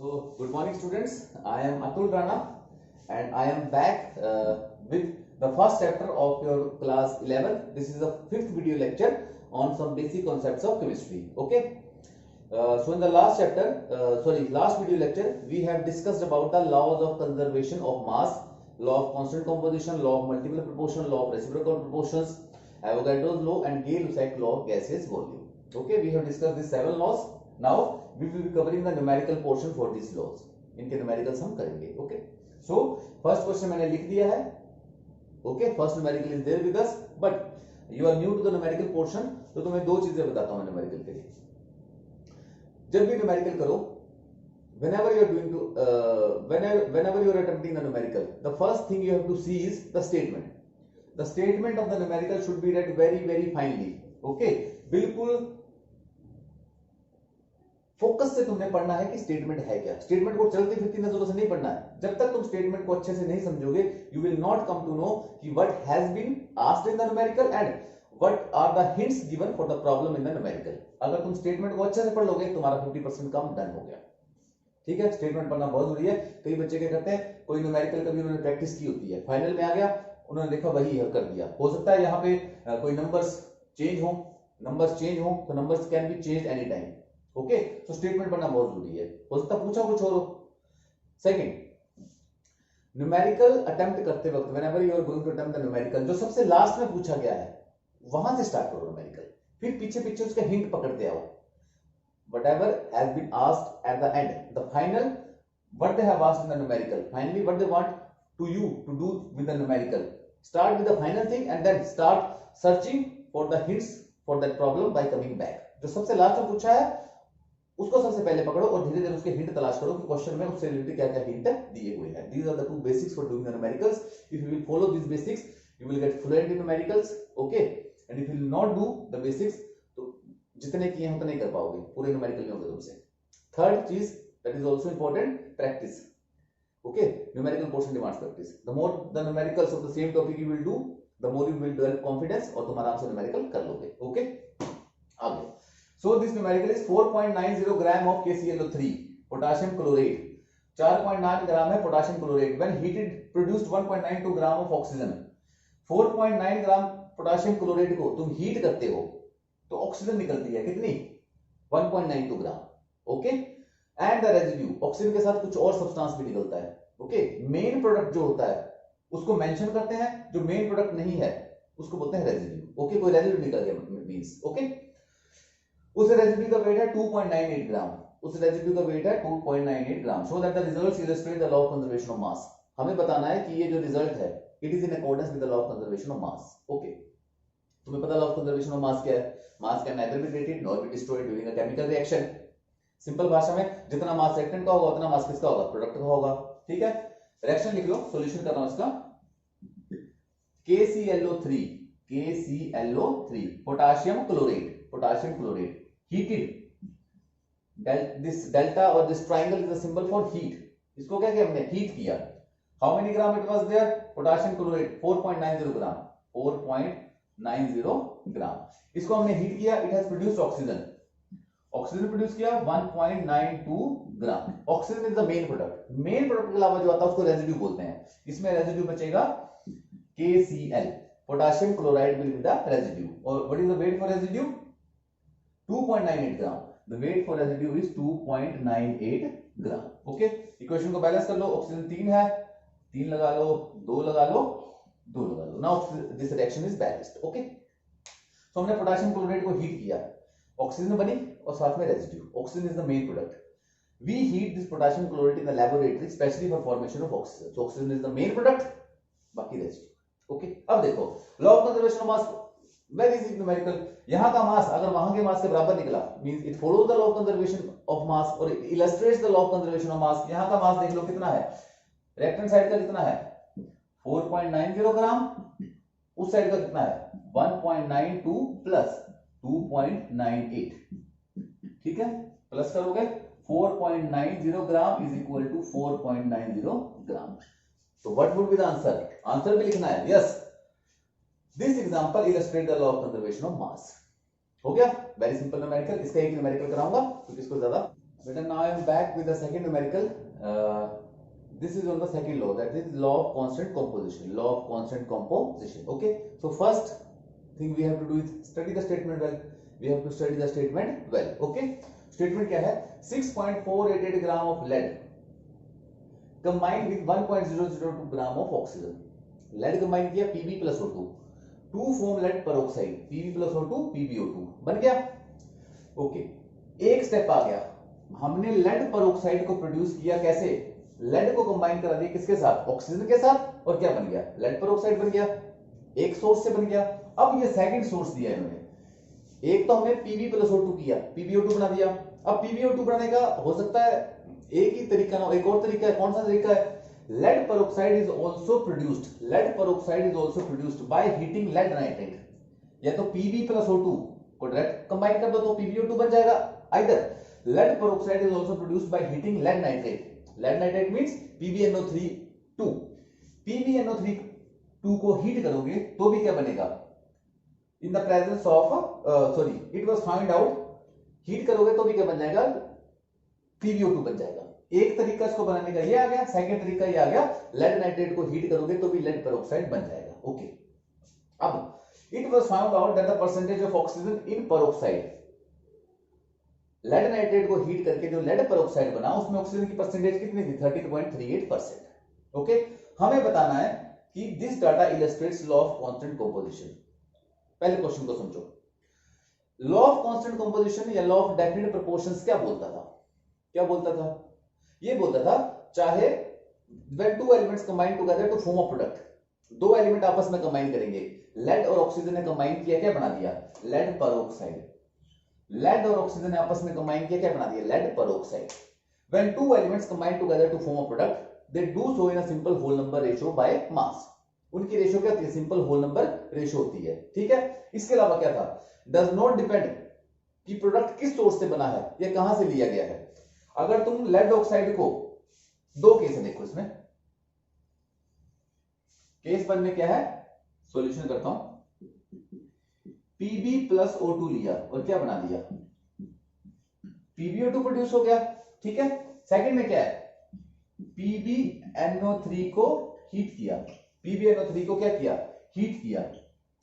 So, good morning students. I am Atul Rana and I am back with the first chapter of your class 11. This is the fifth video lecture on some basic concepts of chemistry. Okay. So in the last chapter, last video lecture, we have discussed about the laws of conservation of mass, law of constant composition, law of multiple proportion, law of reciprocal proportions, Avogadro's law and Gay-Lussac law of gaseous volume. Okay, we have discussed these 7 laws. Now we will be covering the numerical portion for these laws. इनके numericals हम करेंगे. Okay. So first question मैंने लिख दिया है. Okay, first numerical is there with us, but you are new to the numerical portion, तो तुम्हें दो चीजें बताता हूँ numerical के लिए. जब भी numerical करो, whenever you are doing whenever you are attempting the numerical, the first thing you have to see is the statement. The statement of the numerical should be read very very finely. Okay, बिल्कुल focus से तुमने पढ़ना है कि statement है क्या. Statement को चलती फिरती नजरों से नहीं पढ़ना है. जब तक तुम स्टेटमेंट को अच्छे से नहीं समझोगे, you will not come to know कि what has been asked in the numerical and what are the hints given for the problem in the numerical. अगर तुम स्टेटमेंट को अच्छे से पढ़ लोगे, तुम्हारा 50% कम डन हो गया. ठीक है, स्टेटमेंट पढ़ना बहुत जरूरी है. कई बच्चे क्या करते हैं, कोई न्यूमेरिकल कभी उन्होंने प्रैक्टिस की होती है, फाइनल में आ गया, उन्होंने देखा वही कर दिया. हो सकता है यहाँ पे कोई नंबर्स चेंज हो, तो numbers can be change any time. Okay, तो स्टेटमेंट पढ़ना बहुत जरूरी है. हो सकता है पूछा कुछ और हो. सेकंड, न्यूमेरिकल अटेम्प्ट करते वक्त whenever you are going to attempt the numerical, जो सबसे लास्ट में पूछा गया है वहां से स्टार्ट करो न्यूमेरिकल. फिर पीछे पीछे उसका हिंट पकड़ते आओ. whatever has been asked at the end, the final what they have asked in the numerical, finally what they want to you to do with the numerical, start with the final thing and then start searching for the hints for that problem by coming back. जो सबसे last में पूछा है उसको सबसे पहले पकड़ो और धीरे धीरे उसके हिंट तलाश करो कि क्वेश्चन में उससे रिलेटेड क्या क्या हिंट दिए हुए हैं. These are the two basics for doing the numericals. If you will follow these basics, you will get fluent in numericals. Okay, and if you will not do the basics, तो जितने किए हैं उतने नहीं कर पाओगे, पूरे न्यूमेरिकल नहीं होंगे तुमसे. थर्ड चीज that is also important, practice. Okay, numerical portion demands practice. The more the numericals of the same topic you will do, the more you will develop confidence और तुम आराम से numerical कर लोगे. Okay, आगे. So this numerical is 4.90 gram of KClO3 potassium chlorate. 4.9 ग्राम है potassium chlorate. When heated produced 1.92 gram of oxygen. 4.9 gram potassium chlorate को तुम हीट करते हो तो ऑक्सीजन निकलती है कितनी? 1.92 gram. Okay, and the residue, oxygen के साथ कुछ और सब्सटेंस भी निकलता है. ओके, मेन प्रोडक्ट जो होता है उसको मेंशन करते हैं, जो मेन प्रोडक्ट नहीं है उसको बोलते हैं रेजिड्यू. ओके, कोई रेजिड्यू निकल गया मींस. ओके, उस रेजिड्यू का वेट है 2.98 ग्राम. उस रेजिड्यू का वेट है 2.98 gram. So that the results illustrate the law of conservation of mass. हमें बताना है कि ये जो रिजल्ट है it is in accordance with the law of conservation of mass. Okay, तुम्हें पता law of conservation of mass क्या है? Mass can neither be created nor be destroyed during a chemical reaction. Simple भाषा में जितना मास reactant का होगा उतना मास किसका होगा? प्रोडक्ट का होगा. ठीक है, रिएक्शन लिख लो, सॉल्यूशन कर रहा हूं इसका. KClO3 potassium chlorate heated. This delta or this triangle is a symbol for heat. इसको क्या किया हमने? हीट किया. How many gram it was there? Potassium chlorate 4.90 gram. 4.90 gram. इसको हमने हीट किया. It has produced oxygen. Oxygen produce किया 1.92 gram. Oxygen is the main product. Main product के अलावा जो आता है उसको रेजिड्यू बोलते हैं. इसमें रेजिड्यू बचेगा KCl. Potassium chloride will be the residue. और what is the weight for residue? 2.98 gram. The weight for residue is 2.98 gram. Okay, equation को बैलेंस कर लो. ऑक्सीजन 3 है, 3 लगा लो, 2 लगा लो, 2 लगा लो. Now this reaction is balanced. Okay, तो हमने पोटाशियम क्लोराइड को हीट किया, ऑक्सीजन बनी और साथ में residue. Oxygen is the main product. We heat this potassium chloride in the laboratory specially for formation of oxygen. So oxygen is the main product, बाकी residue. Okay, अब देखो law of conservation of mass, very easy numerical. यहां का मास अगर वहां के मास के बराबर निकला means it follows the law of conservation of mass और illustrates the law of conservation of mass. यहां का मास देख लो कितना है, रिएक्टेंट साइड का कितना है 4.90 ग्राम, उस साइड का कितना है 1.92 प्लस 2.98. ठीक है, प्लस करोगे 4.90 ग्राम इज इक्वल टू 4.90 ग्राम. तो what would be the answer? Answer भी लिखना है. Yes, This example illustrates the law of conservation of mass. हो गया, वेरी सिंपल न्यूमेरिकल. इसका एक न्यूमेरिकल कराऊंगा क्योंकि इसको ज्यादा But now I am back with the second numerical. This is on the second law, that is law of constant composition. Law of constant composition. Okay. So first thing we have to do is study the statement well. We have to study the statement well. Okay. Statement क्या है? 6.488 ग्राम of lead combined with 1.002 gram of oxygen. lead combine किया Pb plus O2 to form lead peroxide. Pb plus O2 PbO2 बन गया. Okay. एक step आ गया. हमने lead peroxide को produce किया. कैसे? लेड को कंबाइन करा दिया किसके साथ? ऑक्सीजन के साथ. और क्या बन गया? लेड पेरोक्साइड बन गया. एक सोर्स से बन गया. अब ये सेकंड सोर्स दिया इन्होंने. एक तो हमने Pb+O2 किया, PbO2 बना दिया. अब PbO2 बनाने का हो सकता है एक ही तरीका ना, एक और तरीका है. कौन सा तरीका है? Lead peroxide is also produced. Lead peroxide is also produced by heating lead nitrate. या तो Pb+O2 को डायरेक्ट कंबाइन कर दो तो PbO2 बन जाएगा. Either lead peroxide is also produced by heating lead nitrate. Lead nitrate means PbNO3 2. PbNO3 2 को heat करोगे तो भी क्या बनेगा? In the presence of it was found out. Heat करोगे तो भी क्या बन जाएगा? PbO2 बन जाएगा. एक तरीका इसको बनाने का ये आ गया. सेकंड तरीका ये आ गया, लेड नाइट्रेट को हीट करोगे तो भी लेड पेरोक्साइड बन जाएगा. ओके. अब it was found out that the percentage of oxygen in peroxide, lead nitrate को हीट करके जो लेड पेरोक्साइड बना उसमें ऑक्सीजन की परसेंटेज कितनी थी? 13.38%. ओके. हमें बताना है कि this data illustrates law of constant composition. पहले क्वेश्चन को समझो. लॉ ऑफ कांस्टेंट कंपोजिशन या लॉ ऑफ डेफिनेट प्रोपोर्शंस क्या बोलता था? क्या बोलता था? ये बोलता था चाहे when two elements combine together to form a product, दो एलिमेंट आपस में कंबाइन करेंगे. लेड और ऑक्सीजन ने कंबाइन किया, क्या बना दिया? Lead peroxide. लेड और ऑक्सीजन ने आपस में कंबाइन किया, क्या बना दिया? Lead peroxide. When two elements combine together to form a product, they do so in a simple whole number ratio by mass. उनकी रेशियो क्या होती है? सिंपल होल नंबर रेशियो होती है. ठीक है. इसके अलावा क्या था? Does not depend कि प्रोडक्ट किस सोर्स से बना है, ये कहां से लिया गया है. अगर तुम लेड ऑक्साइड को, दो केस है देखो इसमें. केस 1 में क्या है? सॉल्यूशन करता हूं. Pb+O2 लिया और क्या बना दिया? PbO2 प्रोड्यूस हो गया. ठीक है. सेकंड में क्या है? PbNO3 को हीट किया. PbNO3 को क्या किया? हीट किया.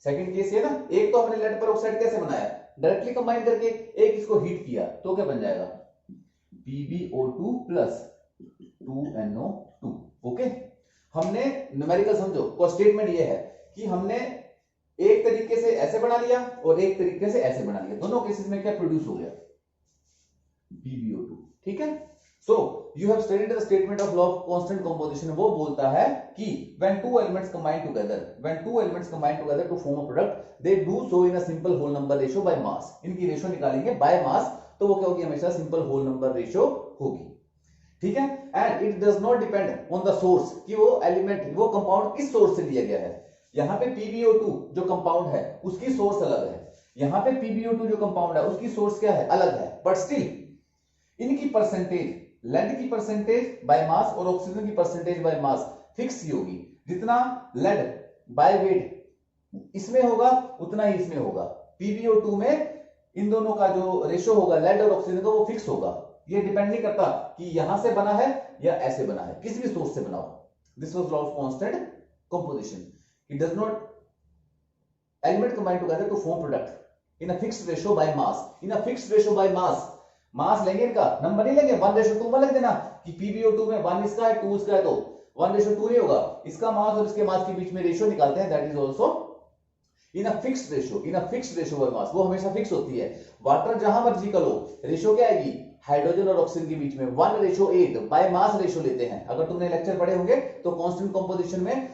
सेकंड केस ये ना. एक तो हमने लेड पेरोक्साइड कैसे बनाया? डायरेक्टली कंबाइन करके. एक इसको हीट किया तो क्या बन जाएगा? PbO2 plus 2NO2. ओके. हमने न्यूमेरिकल समझो. को स्टेटमेंट ये है कि हमने एक तरीके से ऐसे बना लिया और एक तरीके से ऐसे बना लिया. दोनों केसेस में क्या प्रोड्यूस हो गया? PbO2. ठीक है. So you have studied the statement of law of constant composition. वो बोलता है कि when two elements combine together to form a product, they do so in a simple whole number ratio by mass. इनकी ratio निकालेंगे by mass तो वो क्या होगी? हमेशा सिंपल होल नंबर रेशियो होगी. ठीक है. And it does not depend on the source कि वो एलिमेंट, वो कंपाउंड किस सोर्स से लिया गया है. यहां पे PbO2 जो कंपाउंड है उसकी सोर्स अलग है. यहां पे PbO2 जो कंपाउंड है उसकी सोर्स क्या है? अलग है. बट स्टिल इनकी परसेंटेज, लेड की परसेंटेज बाय मास और ऑक्सीजन की परसेंटेज बाय मास फिक्स ही होगी. जितना लेड बाय वेट इसमें होगा उतना ही इसमें होगा. PbO2 में इन दोनों का जो रेशियो होगा लेड और ऑक्सीजन का वो फिक्स होगा. ये डिपेंड नहीं करता कि यहां से बना है या ऐसे बना है, किसी भी सोर्स से बना हो. This was law of constant composition. It does not element combine together to form product in a fixed ratio by mass. In a fixed ratio by mass, मास लेंगे इनका, नंबर नहीं लेंगे. 1:2 में लिख देना कि PbO2 में 1 इसका है 2 इसका है, तो 1:2 नहीं होगा. इसका मास और इसके मास के बीच में रेशियो निकालते हैं. That is also in a fixed ratio. In a fixed ratio by मास, वो हमेशा फिक्स होती है. वाटर जहां मर्जी का लो, रेशियो क्या आएगी? हाइड्रोजन और ऑक्सीजन के बीच में 1:8 बाय मास रेशियो लेते हैं. अगर तुमने लेक्चर पढ़े होंगे तो कांस्टेंट कंपोजिशन में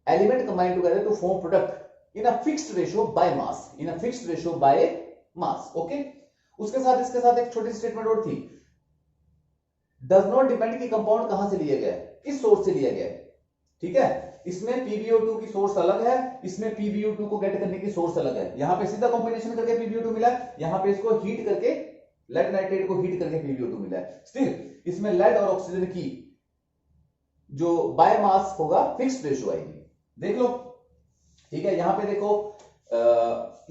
element combine together to form product in a fixed ratio by mass. In a fixed ratio by mass. Okay. उसके साथ इसके साथ एक छोटी स्टेटमेंट और थी. does not depend कि कंपाउंड कहां से लिया गया है, किस सोर्स से लिया गया है. ठीक है. इसमें PbO2 की सोर्स अलग है, इसमें PbO2 को गेट करने की सोर्स अलग है. यहां पे सीधा कॉम्बिनेशन करके PbO2 मिला है, यहां पे इसको हीट करके लेड नाइट्रेट को हीट करके PbO2 मिला है. स्टिल इसमें लेड और ऑक्सीजन की जो बाय मास होगा फिक्स्ड रेशियो आएगी. देख लो. ठीक है. यहां पे देखो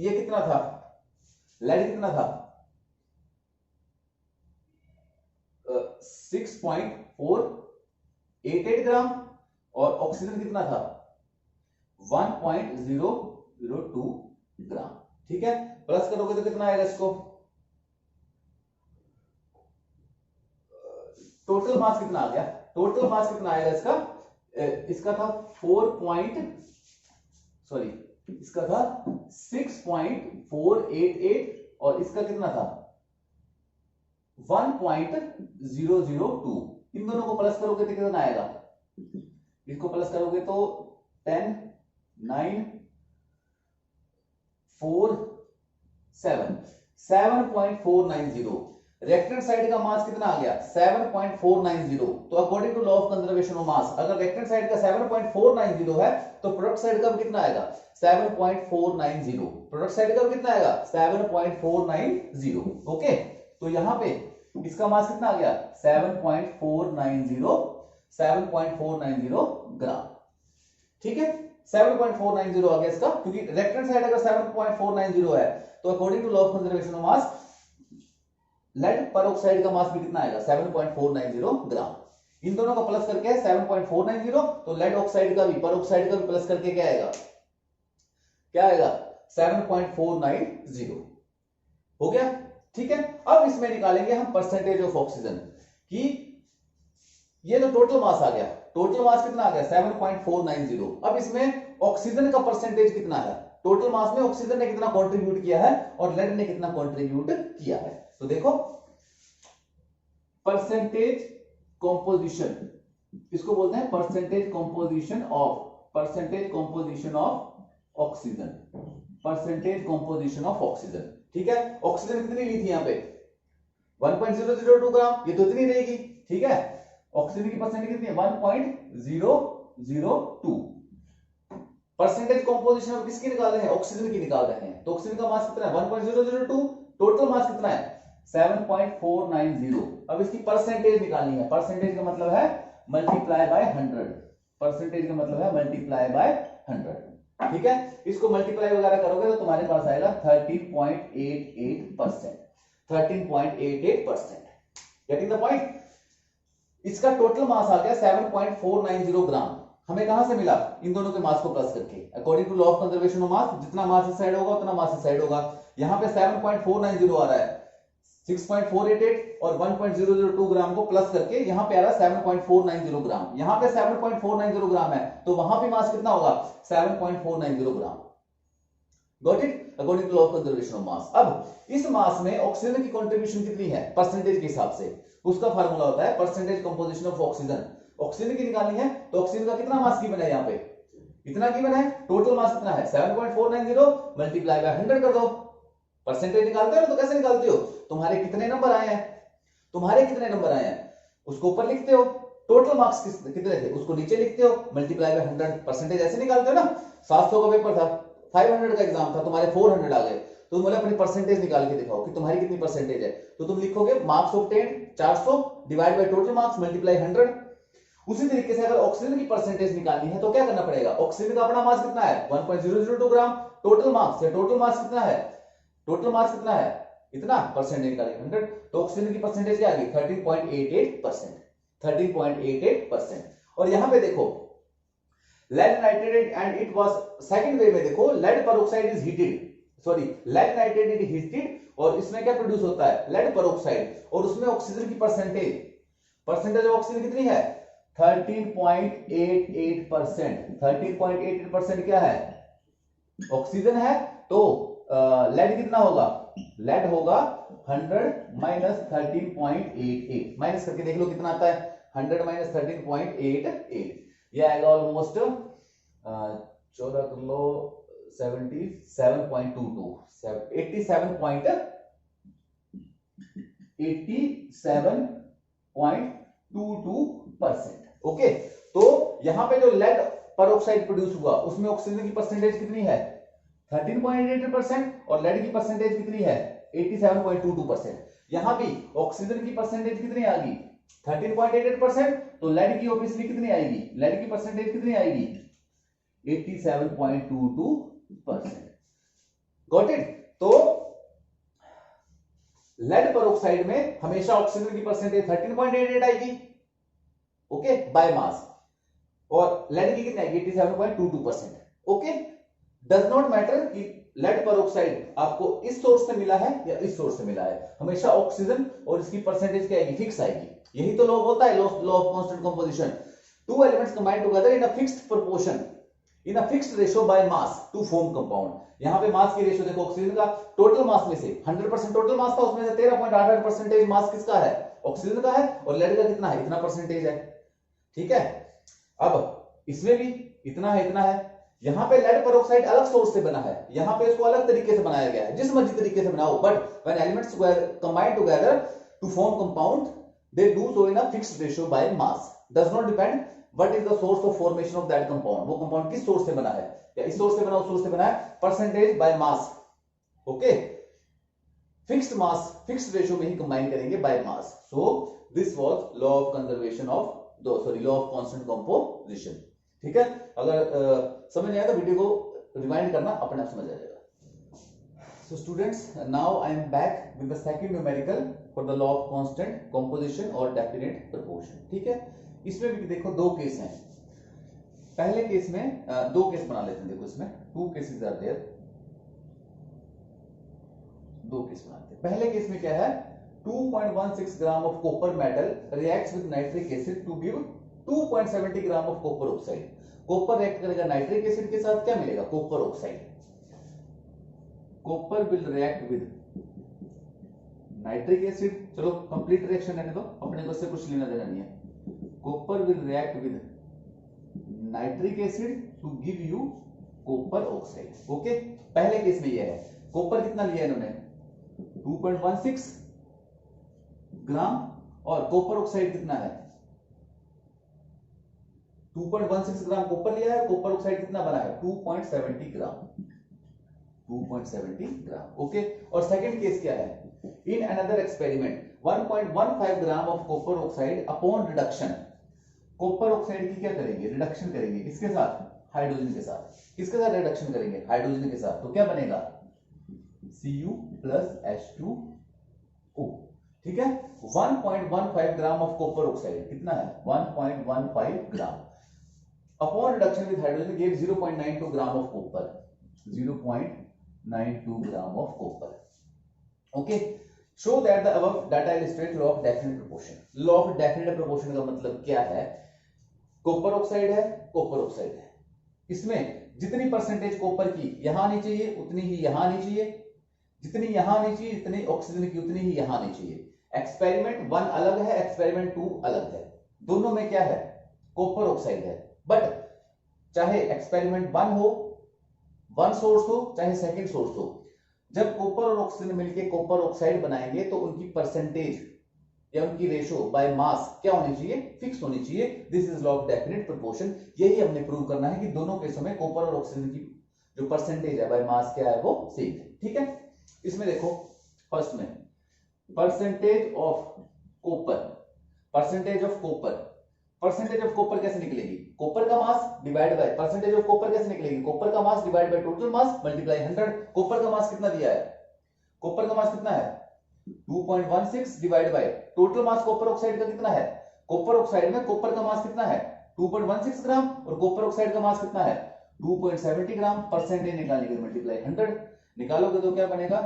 ये कितना था? लेड कितना था? 6.488 ग्राम और ऑक्सीजन कितना था 1.002 ग्राम। ठीक है, प्लस करोगे तो कितना आएगा इसको, टोटल मास कितना आ गया, टोटल मास कितना आएगा इसका, इसका था 6.488 और इसका कितना था 1.002। इन दोनों को प्लस करोगे तो कितना आएगा, इसको प्लस करोगे तो 10 9 4 7 7.490। रिएक्टेंट साइड का मास कितना आ गया 7.490। तो according to law of conservation of mass, अगर रिएक्टेंट साइड का 7.490 है तो प्रोडक्ट साइड का भी कितना आएगा 7.490। प्रोडक्ट साइड का भी कितना आएगा 7.490। ओके, तो यहां पे इसका मास कितना आ गया 7.490 ग्राम। ठीक है, 7.490 आ गया इसका, क्योंकि रिएक्टेंट साइड अगर 7.490 है तो according to law of conservation of mass lead peroxide का मास भी कितना आएगा 7.490 ग्राम। इन दोनों का प्लस करके 7.490, तो लेड ऑक्साइड का भी पर ऑक्साइड का भी प्लस करके क्या आएगा 7.490 हो गया। ठीक है, अब इसमें निकालेंगे हम परसेंटेज ऑफ ऑक्सीजन कि ये तो टोटल मास आ गया, टोटल मास कितना आ गया 7.490। अब इसमें ऑक्सीजन का परसेंटेज कितना है, टोटल मास में ऑक्सीजन ने कितना कंट्रीब्यूट किया है और लेड ने कितना कंट्रीब्यूट किया है। तो देखो परसेंटेज कंपोजिशन, इसको बोलते हैं percentage composition of oxygen, percentage composition of oxygen. ठीक है, ऑक्सीजन कितनी ली थी यहां पे 1.002 ग्राम, ये तो इतनी रहेगी। ठीक है, ऑक्सीजन की परसेंटेज कितनी है 1.002। परसेंटेज कंपोजिशन अब किसकी निकाल रहे हैं ऑक्सीजन की निकाल रहे हैं, तो ऑक्सीजन का मास कितना है 1.002, टोटल मास कितना है 7.490। अब इसकी परसेंटेज निकालनी है, परसेंटेज का मतलब है मल्टीप्लाई बाय 100, परसेंटेज का मतलब है मल्टीप्लाई बाय 100। ठीक है, इसको मल्टीप्लाई वगैरह करोगे तो तुम्हारे पास आएगा 13.88%, 13.88%। Getting the point. इसका टोटल मास आ गया 7.490 ग्राम। हमें कहां से मिला, इन दोनों के मास को प्लस करके। According to law of conservation of mass, जितना मास इस साइड होगा उतना मास इस साइड होगा। यहां पे 7.490 आ रहा है, 6.488 और 1.002 ग्राम को प्लस करके यहां पे आ रहा है 7.490 ग्राम। यहां पे 7.490 ग्राम है तो वहां पे मास कितना होगा 7.490 gram. Got it, according to law of conservation of mass. अब इस मास में ऑक्सीजन की कंट्रीब्यूशन कितनी है परसेंटेज के हिसाब से, उसका फार्मूला होता है percentage composition of oxygen. Oxygen की निकालनी है तो ऑक्सीजन का कितना मास गिवन है, यहाँ पे इतना गिवन है, टोटल मास कितना है 7.490 मल्टीप्लाई बाय 100 कर दो। परसेंटेज निकालते हो ना तो कैसे निकालते हो, तुम्हारे कितने नंबर आए हैं, तुम्हारे कितने नंबर आए हैं उसको ऊपर लिखते हो, टोटल मार्क्स कितने थे उसको नीचे लिखते हो, मल्टीप्लाई बाय 100। परसेंटेज ऐसे निकालते हो ना। 700 का पेपर था, 500 का एग्जाम था, तुम्हारे 400 आ गए, तो तुम बोले अपनी परसेंटेज निकाल के दिखाओ कि तुम्हारी कितनी परसेंटेज है, तो तुम लिखोगे marks obtained 400 divide by total marks multiply 100। उसी तरीके से अगर ऑक्सीजन की परसेंटेज निकालनी है तो क्या करना पड़ेगा, ऑक्सीजन का अपना मास कितना है 1.002 ग्राम, टोटल मार्क्स है, टोटल मास कितना है, टोटल मास कितना है इतना, परसेंटेज निकालेंगे 100, तो ऑक्सीजन की परसेंटेज क्या आ गई 13.88%, 13.88%। और यहां पे देखो lead nitrate and it was second way में देखो lead peroxide is heated, sorry lead nitrate is heated और इसमें क्या प्रोड्यूस होता है लेड पेरोक्साइड, और उसमें ऑक्सीजन की परसेंटेज ऑफ ऑक्सीजन कितनी है 13.88%। 13.88% क्या है ऑक्सीजन है, तो लेड कितना होगा, लेड होगा 100 माइनस 13.88, माइनस करके देख लो कितना आता है 100 माइनस 13.88, ये आएगा ऑलमोस्ट 14 कर लो 77.22, 87.22%। ओके, तो यहां पे जो लेड पेरोक्साइड प्रोड्यूस हुआ उसमें ऑक्सीजन की परसेंटेज कितनी है 13.88% और लेड की परसेंटेज कितनी है 87.22%। यहां भी ऑक्सीजन की परसेंटेज कितनी आ गई 13.88%, तो लेड की ऑब्वियसली कितनी आएगी, लेड की परसेंटेज कितनी आएगी 87.22%। Got it. तो लेड पेरोक्साइड में हमेशा ऑक्सीजन की परसेंटेज 13.88 आएगी, ओके, बाय मास, और लेड की कितनी आएगी 87.22%, ओके। डज नॉट मैटर कि लेड पेरोक्साइड आपको इस सोर्स से मिला है या इस सोर्स से मिला है, हमेशा ऑक्सीजन और इसकी परसेंटेज क्या आएगी, फिक्स आएगी। यही तो लॉ होता है, law of constant composition. Two elements combine together in a fixed proportion in a fixed ratio by mass to form compound. यहां पे मास की रेशियो देखो, ऑक्सीजन का टोटल मास में से 100% टोटल मास था, उसमें से 13.88% मास किसका है, ऑक्सीजन का है, और लेड का कितना है, इतना परसेंटेज है, ठीक है। अब इसमें भी इतना है, इतना है। यहां पे लेड पेरोक्साइड अलग सोर्स से बना है, यहां पे इसको अलग तरीके से बनाया गया है, जिस मर्जी तरीके से बनाओ, but when elements combine together to form compound they do so in a fixed ratio by mass. Does not depend what is the source of formation of that compound, वो कंपाउंड किस सोर्स से बना है, या इस source से बना, उस सोर्स से बना है, percentage by mass, okay. Fixed mass fixed ratio में ही कंबाइन करेंगे by mass. So this was law of conservation of law of constant composition, ठीक है। अगर समझ नहीं आया तो वीडियो को रिवाइंड करना, अपने आप समझ आ जाएगा। So students, now I am back with the second numerical for the law of constant composition or definite proportion, ठीक है। इसमें भी देखो दो केस हैं। पहले केस में दो केस बना लेते हैं, देखो इसमें टू केसेस आर देयर, दो केस बनाते हैं। पहले केस में क्या है, 2.16 gram of copper metal reacts with nitric acid to give 2.70 gram of copper oxide. Copper react करेगा नाइट्रिक एसिड के साथ, क्या मिलेगा, copper oxide. Copper will react with nitric acid, चलो कंप्लीट रिएक्शन रहने दो, अपने को इससे कुछ लेना देना नहीं है। Copper will react with nitric acid to give you copper oxide, okay. पहले केस में यह है, कॉपर कितना लिया इन्होंने 2.16 ग्राम, और कॉपर ऑक्साइड कितना है 2.16 ग्राम कॉपर लिया है, कॉपर ऑक्साइड कितना बना है 2.70 ग्राम, 2.70 ग्राम, ओके। और सेकंड केस क्या है, in another experiment 1.15 gram of copper oxide upon reduction. Copper oxide की क्या करेंगे, रिडक्शन करेंगे, किसके साथ, हाइड्रोजन के साथ। किसके साथ रिडक्शन करेंगे, हाइड्रोजन के साथ, तो क्या बनेगा Cu प्लस H2O, ठीक है। 1.15 ग्राम ऑफ कॉपर ऑक्साइड कितना है 1.15 gram, upon reduction with hydrogen give 0.92 gram of copper, 0.92 gram of copper, okay. Show that the above data illustrate law of definite proportion. Law of definite proportion का मतलब क्या है, copper oxide है, copper oxide है, इसमें जितनी percentage copper की यहां आनी चाहिए उतनी ही यहां आनी चाहिए, जितनी यहां आनी चाहिए जितनी ऑक्सीजन की उतनी ही यहां आनी चाहिए। एक्सपेरिमेंट 1 अलग है, एक्सपेरिमेंट 2 अलग है, दोनों में क्या है कॉपर ऑक्साइड है, बट चाहे एक्सपेरिमेंट 1 हो, 1 सोर्स हो, चाहे सेकंड सोर्स हो, जब कॉपर और ऑक्सीजन मिलकर कॉपर ऑक्साइड बनाएंगे तो उनकी परसेंटेज या उनकी रेशियो बाय मास क्या होनी चाहिए, फिक्स होनी चाहिए। This is law of definite proportion. यही हमने प्रूव करना है कि दोनों केसों में कॉपर और ऑक्सीजन की जो परसेंटेज है बाय मास क्या है वो सेम है, ठीक है। इसमें देखो फर्स्ट में percentage of copper, percentage of copper, percentage of copper कैसे निकलेगी, कॉपर का mass divide by percentage of copper कैसे निकलेगी, कॉपर का mass divide by total mass multiply 100। Copper का मास कितना दिया है, कॉपर का मास कितना है 2.16 divide by total mass copper oxide का कितना है, कॉपर ऑक्साइड में कॉपर का मास कितना है 2.16 ग्राम, और कॉपर ऑक्साइड का मास कितना है 2.70 ग्राम। परसेंटेज निकालने के लिए मल्टीप्लाई 100, निकालोगे तो क्या बनेगा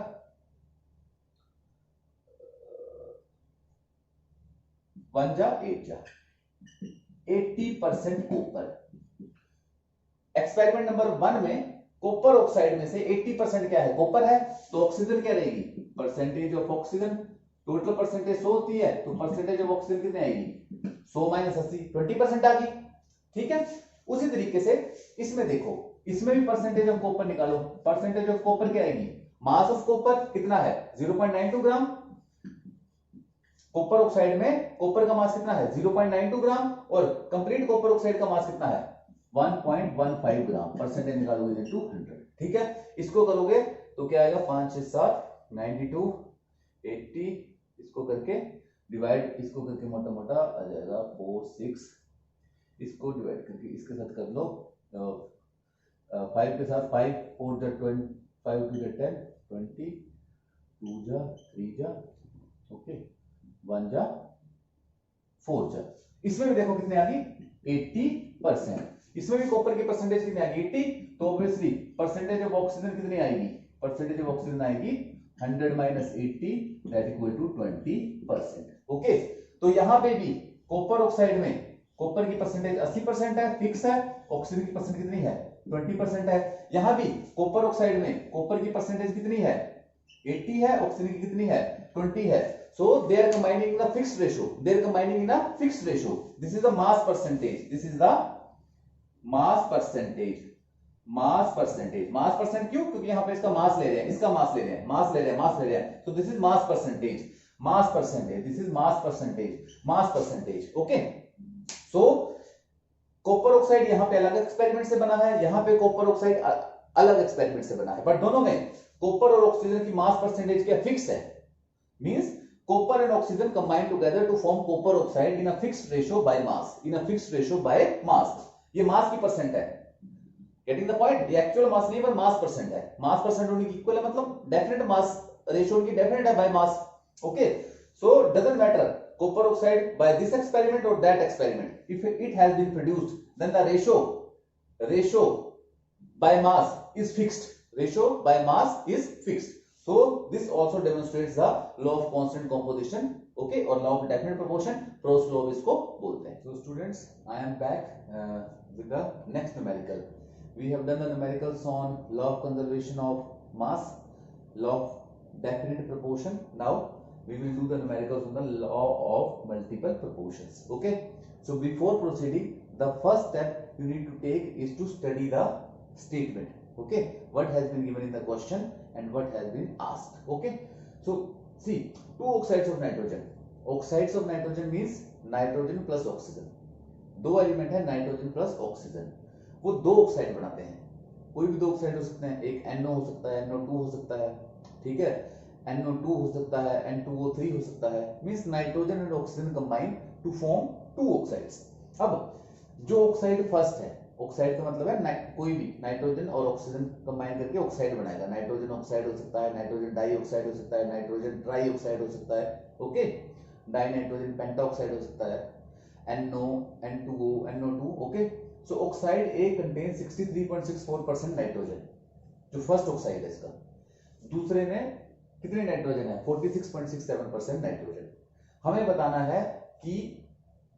1 जा 8 जा 80% कॉपर। एक्सपेरिमेंट नंबर 1 में कॉपर ऑक्साइड में से 80% क्या है कॉपर है, तो ऑक्सीजन क्या रहेगी, percentage of oxygen, total percentage 100 होती है तो परसेंटेज ऑफ ऑक्सीजन कितनी आएगी 100 माइनस 80, 20% आ गई, ठीक है। उसी तरीके से इसमें देखो, इसमें भी परसेंटेज ऑफ कॉपर निकालो, परसेंटेज ऑफ कॉपर क्या आएगी, मास ऑफ कॉपर कितना है 0.92 ग्राम, कॉपर ऑक्साइड में कॉपर का मास कितना है 0.92 ग्राम, और कंप्लीट कॉपर ऑक्साइड का मास कितना है 1.15 ग्राम। परसेंटेज निकालोगे 100, ठीक है। इसको करोगे तो क्या आएगा 5 6 7 92 80, इसको करके डिवाइड, इसको करके मोटा मोटा आ जाएगा 4 6, इसको डिवाइड करके इसके साथ कर लो 5 के साथ 5 4 जा 20, 5 2 जा 10, 20 2 जा 3 जा ओके 1 जा 4 जा। इसमें भी देखो कितने आ गई 80%। इसमें भी कॉपर की परसेंटेज कितनी आ गई 80, तो ऑब्वियसली परसेंटेज ऑफ ऑक्सीजन कितनी आएगी, परसेंटेज ऑफ ऑक्सीजन आएगी 100 minus 80 that equal to 20%। Okay, तो यहां पे भी कॉपर ऑक्साइड में कॉपर की परसेंटेज 80% है, फिक्स है। ऑक्सीजन की परसेंटेज कितनी है 20% है। यहां भी कॉपर ऑक्साइड में कॉपर की परसेंटेज कितनी है 80 है, ऑक्सीजन की कितनी है 20 है। So they are combining in a fixed ratio. They are combining in a fixed ratio. This is the mass percentage. This is the mass percentage. Mass percentage. Mass percent क्यों? क्योंकि यहाँ पे इसका मास ले रहे हैं, इसका मास ले रहे हैं, मास ले रहे हैं, मास ले रहे हैं. So this is mass percentage. Mass percentage. This is mass percentage. Mass percentage. Okay. So copper oxide यहाँ पे अलग एक्सपेरिमेंट से बना है, यहाँ पे कॉपर ऑक्साइड अलग एक्सपेरिमेंट से बना है, बट दोनों में कॉपर और ऑक्सीजन की मास परसेंटेज क्या फिक्स है। Means copper and oxygen combine together to form copper oxide in a fixed ratio by mass. In a fixed ratio by mass. ये मास की परसेंट है। Getting the point? ये actual mass नहीं पर मास percent है। मास percent होने की इक्वल है, मतलब डेफिनेट मास रेशियो की डेफिनेट है by mass. Okay, so doesn't matter copper oxide by this experiment or that experiment. If it has been produced, then the ratio by mass is fixed. Ratio by mass is fixed. So this also demonstrates the law of constant composition, okay, or law of definite proportion. Prost's law इसको बोलते हैं. So students, I am back with the next numerical. We have done the numericals on law of conservation of mass, law of definite proportion. Now we will do the numericals on the law of multiple proportions. Okay. So before proceeding, the first step you need to take is to study the statement. Okay, what has been given in the question and what has been asked. Okay, so see, two oxides of nitrogen. Oxides of nitrogen means nitrogen plus oxygen. दो element है nitrogen plus oxygen, वो दो oxide बनाते हैं. कोई भी दो oxide हो सकते हैं, एक NO हो सकता है, NO2 हो सकता है, ठीक है, NO2 हो सकता है, N2O3 हो सकता है. Means nitrogen and oxygen combine to form two oxides. अब जो ऑक्साइड फर्स्ट है, ऑक्साइड का मतलब है कोई भी नाइट्रोजन और ऑक्सीजन कंबाइन करके ऑक्साइड बनाएगा. नाइट्रोजन ऑक्साइड हो सकता है, नाइट्रोजन डाई ऑक्साइड हो सकता है, नाइट्रोजन ट्राई ऑक्साइड हो सकता है. ओके, डाई नाइट्रोजन पेंटा ऑक्साइड हो सकता है, NO, N2O, NO2. ओके, सो ऑक्साइड ए कंटेन 63.64% नाइट्रोजन, जो फर्स्ट ऑक्साइड है इसका. दूसरे में कितने नाइट्रोजन है 46.67% नाइट्रोजन. हमें बताना है कि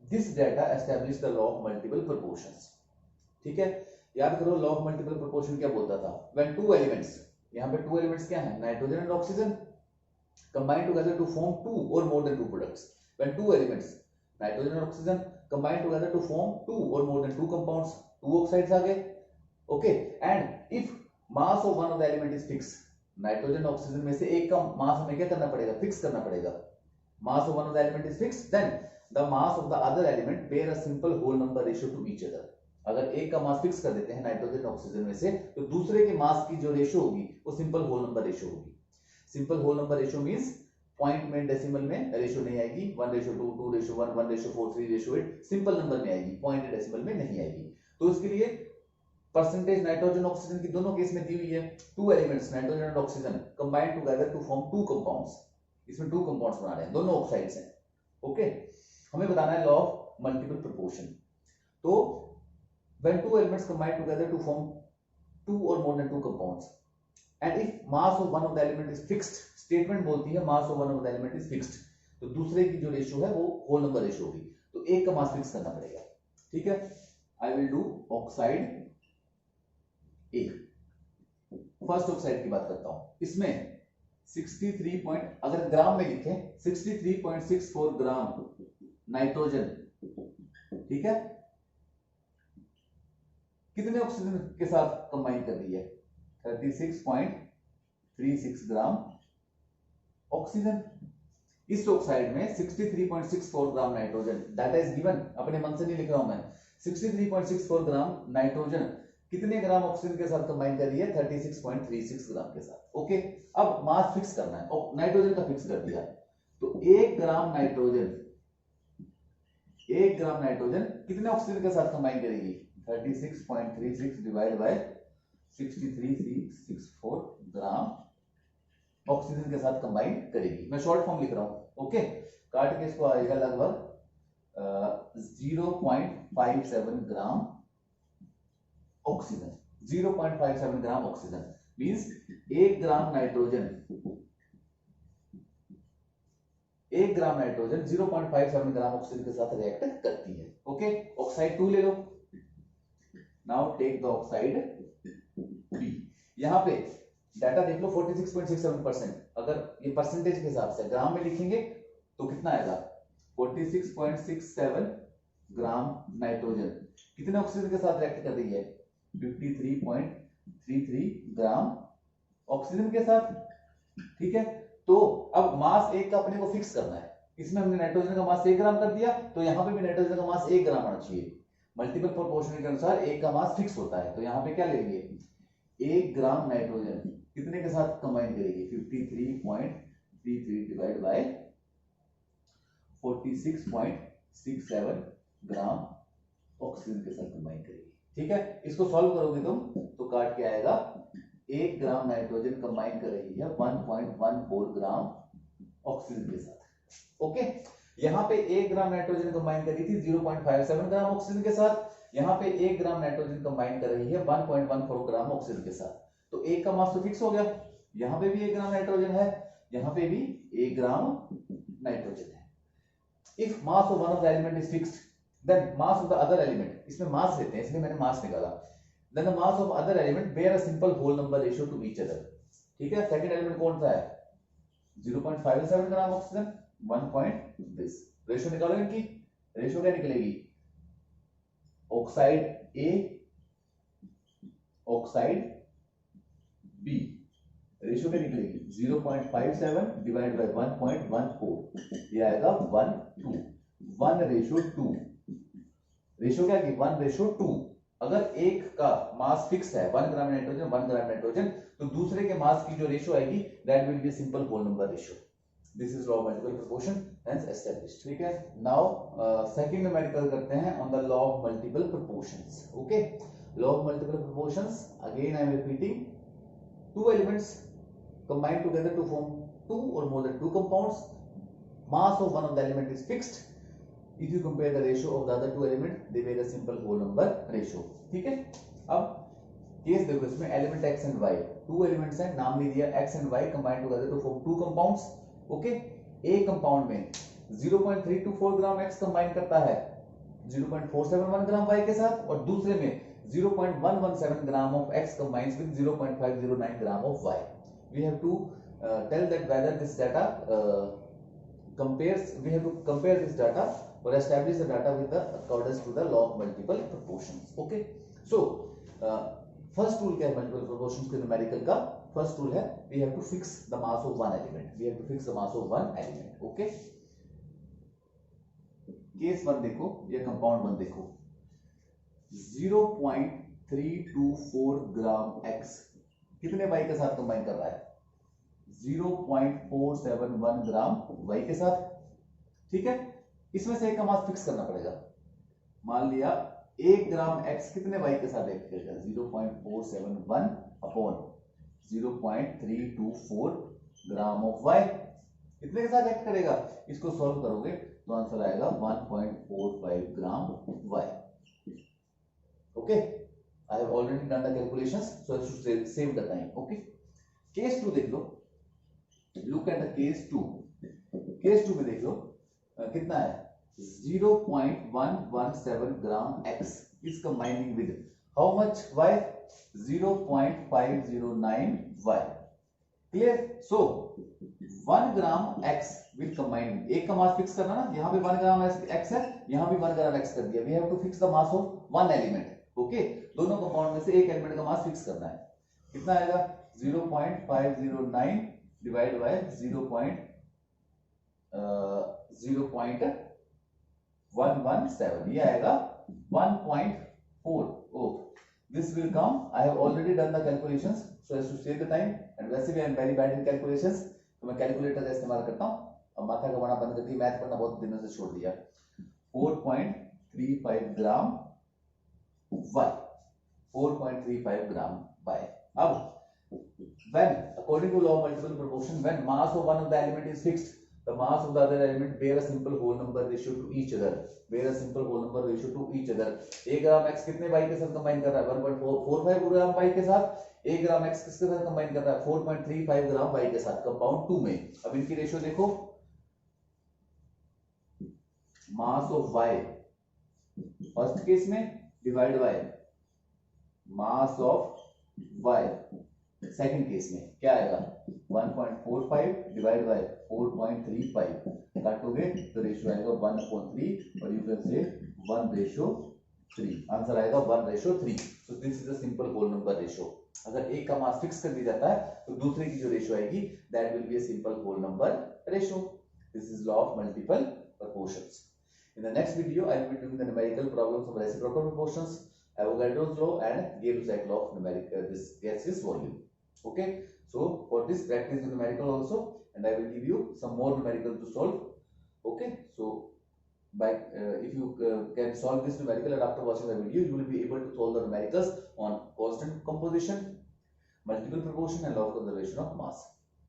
this data establish the law of multiple proportions. ठीक है, याद करो लॉ ऑफ मल्टीपल प्रोपोर्शन क्या बोलता था. व्हेन टू एलिमेंट्स, यहां पे टू एलिमेंट्स क्या है nitrogen and oxygen, combine together to form two or more than two products. When two elements nitrogen and oxygen combine together to form two or more than two compounds, two oxides आ गए. Okay, and if mass of one of the element is fix, nitrogen oxygen में से एक का मास हमें क्या करना पड़ेगा, फिक्स करना पड़ेगा. Mass of one of the element is fix, then the mass of the other element bear a simple whole number ratio to each other. अगर एक का मास फिक्स कर देते हैं नाइट्रोजन ऑक्सीजन में से, तो दूसरे के मास की जो रेशियो होगी वो सिंपल होल नंबर रेशियो होगी. Simple whole number ratio means point में डेसिमल में रेशियो नहीं आएगी, 1:2, 2:1, 1:4, 3:8, सिंपल नंबर में आएगी, पॉइंट डेसिमल में नहीं आएगी. तो इसके लिए परसेंटेज नाइट्रोजन ऑक्सीजन की दोनों केस में दी हुई है. Two elements nitrogen and oxygen combine together to form two compounds. इसमें टू कंपाउंड्स बना रहे हैं, दोनों ऑक्साइड्स हैं. ओके, हमें बताना है लॉ ऑफ मल्टीपल प्रोपोर्शन. तो when two elements combine together to form two or more than two compounds, and if mass of one of the element is fixed, statement बोलती है mass of one of the element is fixed, तो दूसरे की जो ratio है वो whole number ratio होगी. तो एक का मास फिक्स करना पड़ेगा. ठीक है, I will do oxide A. First oxide की बात करता हूं. इसमें 63 अगर ग्राम में लिखे 63.64 ग्राम नाइट्रोजन. ठीक है, कितने ऑक्सीजन के साथ कंबाइन कर रही है 36.36 ग्राम ऑक्सीजन. इस ऑक्साइड में 63.64 gram nitrogen, data is given, अपने मन से नहीं लिख रहा हूं मैं. 63.64 ग्राम नाइट्रोजन कितने ग्राम ऑक्सीजन के साथ कंबाइन कर रही है 36.36 ग्राम के साथ. ओके, अब मास फिक्स करना है, और नाइट्रोजन का फिक्स कर दिया. तो 1 ग्राम नाइट्रोजन कितने ऑक्सीजन के साथ कंबाइन करेगी 36.36 डिवाइड बाय 63.64 ग्राम ऑक्सीजन के साथ कंबाइन करेगी. मैं शॉर्ट फॉर्म लिख रहा हूं. ओके, काट के इसको आएगा लगभग 0.57 gram oxygen. 0.57 gram oxygen means 1 gram nitrogen 0.57 gram oxygen के साथ रिएक्ट करती है। ओके, ऑक्साइड 2 ले लो। Now take the oxide B. यहां पे डाटा देख लो 46.67%। अगर ये परसेंटेज के हिसाब से ग्राम में लिखेंगे तो कितना आएगा 46.67 ग्राम नाइट्रोजन कितने ऑक्सीजन के साथ रिएक्ट कर रही है 53.33 ग्राम ऑक्सीजन के साथ। ठीक है, तो अब मास एक का अपने को फिक्स करना है। इसमें हमने नाइट्रोजन का मास 1 ग्राम कर दिया, तो यहां पे भी नाइट्रोजन का मास 1 ग्राम आना चाहिए। मल्टीपल प्रोपोर्शनल के अनुसार एक का मास फिक्स होता है, तो यहां पे क्या लेंगे 1 ग्राम नाइट्रोजन कितने के साथ कंबाइन करेगी 53.33 डिवाइड बाय 46.67 ग्राम ऑक्सीजन के साथ कंबाइन करेगी। ठीक है, इसको सॉल्व करोगे तुम तो काट के आएगा 1 ग्राम नाइट्रोजन कंबाइन कर रही है 1.14 ग्राम ऑक्सीजन के साथ। ओके, यहां पे 1 ग्राम नाइट्रोजन कंबाइन करी थी 0.57 ग्राम ऑक्सीजन के साथ, यहां पे 1 ग्राम नाइट्रोजन कंबाइन कर रही है 1.14 ग्राम ऑक्सीजन के साथ। तो एक का मास तो फिक्स हो गया, यहां पे भी 1 ग्राम नाइट्रोजन है, यहां पे भी 1 ग्राम नाइट्रोजन है। If mass of one of the element is fixed then mass of the other element, इसमें मास लेते हैं इसलिए मैंने मास निकाला, then the mass of other element bear a simple whole number ratio to each other. ठीक है, second element कौन सा है 0.57 gram oxygen 1 point this. Ratio निकालो इनकी, रेशियो क्या निकलेगी oxide A oxide B, ratio क्या निकलेगी 0.57 डिवाइड बाय 1.14, ये आएगा 1:2। रेशियो क्या की 1:2। अगर एक का मास फिक्स है 1 ग्राम नाइट्रोजन 1 ग्राम नाइट्रोजन, तो दूसरे के मास की जो रेशियो आएगी that will be simple whole number ratio. This is law of multiple proportion hence established. ठीक है, नाउ सेकंड न्यूमेरिकल करते हैं on the law of multiple proportions. Okay, law of multiple proportions again I am repeating, two elements combine together to form 2 or more than 2 compounds. Mass of one of the element is fixed. If you compare the ratio of the other 2 elements, they bear a simple whole number ratio. ठीक है, अब case देखो, इसमें element x and y, 2 elements हैं, नाम नहीं दिया, x and y combine together to form 2 compounds. Okay, एक कंपाउंड में 0.324 ग्राम x कंबाइन करता है 0.471 ग्राम y के साथ, और दूसरे में 0.117 gram of x combines with 0.509 gram of y. We have to tell that whether this data compares. We have to compare this data or establish the data with the accordance to the law of multiple proportions. Okay. So first rule क्या है multiple proportions के numerical का? First rule है we have to fix the mass of one element. We have to fix the mass of one element. Okay. Case 1 देखो या compound 1 देखो, 0.324 ग्राम x कितने y के साथ कंबाइन कर रहा है 0.471 ग्राम y के साथ। ठीक है, इसमें से एक का मास फिक्स करना पड़ेगा। मान लिया 1 ग्राम x कितने y के साथ रिएक्ट करेगा 0.471 अपॉन 0.324 ग्राम ऑफ y कितने के साथ रिएक्ट करेगा, इसको सॉल्व करोगे तो आंसर आएगा 1.45 ग्राम y. Okay, I have already done the calculations, so I should save the time. Okay, case 2 देख लो, look at the case 2. case 2 में देख लो कितना है 0.117 ग्राम x is combining with how much y 0.509 y. Clear? So 1 gram x will combine, एक का mass fix करना ना, यहाँ पे 1 ग्राम x है, यहाँ भी 1 ग्राम x कर दिया। We have to fix the mass of one element. Okay, दोनों कंपाउंड में से एक एलिमेंट का मास फिक्स करना है, कितना आएगा 0.509 डिवाइड बाय 0.117, ये आएगा 1.4. oh, this will come, I have already done the calculations, so as to save the time, and वैसे भी I am very bad in calculations, तो मैं कैलकुलेटर का इस्तेमाल करता हूँ। अब माथा घुमाना बंद कर दी, मैथ पढ़ना बहुत दिनों से छोड़ दिया। 4.35 ग्राम y, 4.35 ग्राम y. अब when according to law of multiple proportion, when mass of one of the element is fixed, the mass of the other element bear a simple whole number ratio to each other, bear a simple whole number ratio to each other. 1 gram x कितने by के साथ combine कर रहा है? 1.45 gram by के साथ. 1 ग्राम x किसके साथ कंबाइन कर रहा है? 4.35 ग्राम बाई के साथ, कंपाउंड 2 में. अब इनकी रेशियो देखो, mass of y first case में divide by mass of y second case में क्या आएगा? 1.45 डिवाइड बाय 4.35, काटोगे तो रेशियो आएगा 1/3 और यू कैन से 1/3. आंसर आएगा 1/3. So this is a simple whole number ratio. अगर एक का मास फिक्स कर दिया जाता है तो दूसरे की जो रेशियो आएगी that will be a simple whole number ratio. This is law of multiple proportions. In the next video, I will be doing the numerical problems of reciprocal proportions, Avogadro's law and Gay-Lussac law of numerical this gaseous volume. Okay, so for this practice the numerical also, and I will give you some more numerical to solve. Okay, so by if you can solve this numerical and after watching the video, you will be able to solve the numericals on constant composition, multiple proportion, and law of conservation of mass.